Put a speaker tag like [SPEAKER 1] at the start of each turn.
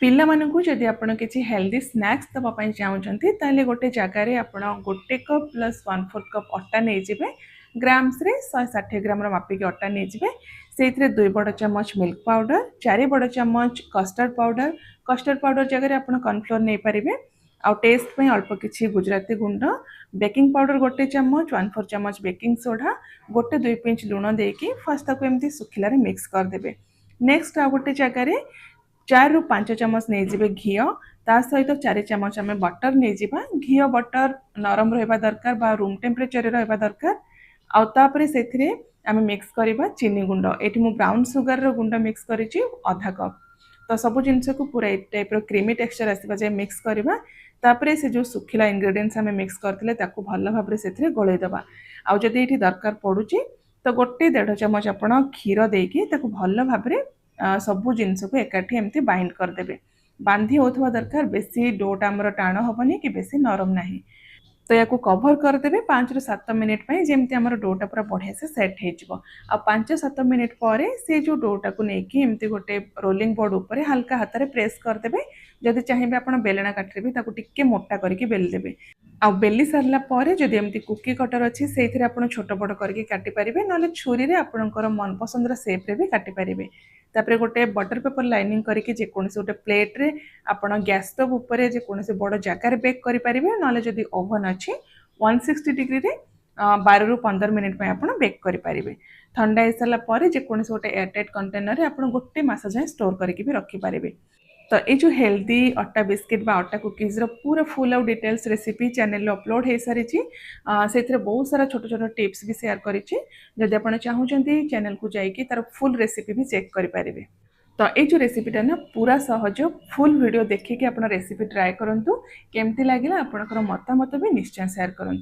[SPEAKER 1] पिला मानकु जदि आपण किसी हेल्दी स्नैक्स दबा पई चाहउचंती ताले गोटे जगह रे आपण गोटे कप प्लस 1/4 कप आटा नै जिवे ग्राम्स रे 160 ग्राम रो मापी के आटा नै जिवे सेथिरे 2 बड़ चम्मच मिल्क पाउडर 4 बड़ चम्मच कस्टर्ड पाउडर जगह रे आपण कॉर्नफ्लोर नै परिबे आ टेस्ट पे अल्प किछि गुजराती गुंड बेकिंग पाउडर गोटे चम्मच 1/4 चम्मच बेकिंग सोडा गोटे 2 पिंच लूण देकी फर्स्ट ताको एमती सुखिला रे मिक्स कर देबे। नेक्स्ट आ गोटे जगह रे 4 रु 5 चम्मच नहीं जिबे घी ता सहित 4 चम्मच आम बटर नहीं जिबा घी बटर नरम रहा दरकार बा रूम टेम्परेचर रहा दरकार आउे से आम मिक्स करवा चीनी गुंड ये मु ब्राउन सुगर रो गुंड मिक्स करिछि आधा कप तो सब जिनस को पूरा ए टाइप रो क्रीमी टेक्सचर आसवा जाए मिक्स करवा तापरे से जो सुखिला इंग्रेडिएंट्स आम मिक्स करथिले ताकू भल भाव से गोलई दबा आउ जदि ये दरकार पड़ुछि तो गोटे 1.5 चम्मच आपण क्षीर देकी ताकू भल भाव सबू जिनस को एकाठी एमती बाइंड करदेवे बांधी होता दरकार बेसी डोटा आमर टाण हेनी कि बेसी नरम नहीं तो या कवर करदेवे 5 रु 7 मिनिट जमती आमर डोटा पूरा बढ़िया से सेट हो 5-7 मिनिट पर से जो डोटा को लेकिन एमती गोटे रोलिंग बोर्ड उपर हल्का हाथ में प्रेस करदेवे जदि चाहिए आप बेलना काठी भी टिके मोटा करके बेलदेवे आ बेली सारा पर जदि एमती कुकी कटर अच्छी से आप छोट बड़ करके काटी पारे ना छुरी रे आपणकर मनपसंद सेप्रे भी काटी पारे तापर गोटे बटर पेपर लाइनिंग करके जेकोसी गोटे प्लेट रे आपण गैस स्टोव उपरे जेकोसी बड़ जगार बेक करें ना जदि ओवन अच्छी 160 डिग्री रे 12 रु 15 मिनिट पे आपण बेक करें ठंडा हो सारा पर जेकोसी गोटे एयरटाइट कंटेनर रे आपण गोटे मास जाए स्टोर करके भी रखिपारे। तो ये जो हेल्दी अटा बिस्किट बा अटा कुकीज रो पूरा full out details recipe channel upload हो सारी से बहुत सारा छोट छोट टिप्स भी शेयर करिछि जदि आपण चाहूचंती चैनल को जाइए तार फुल रेसिपी भी चेक करें। तो ये जो रेसिपीटा ना पूरा सहज फुल वीडियो देखिए आप रेसिपी ट्राए करूँ केमती लगे आपंकर मतामत भी निश्चय शेयर करूँ।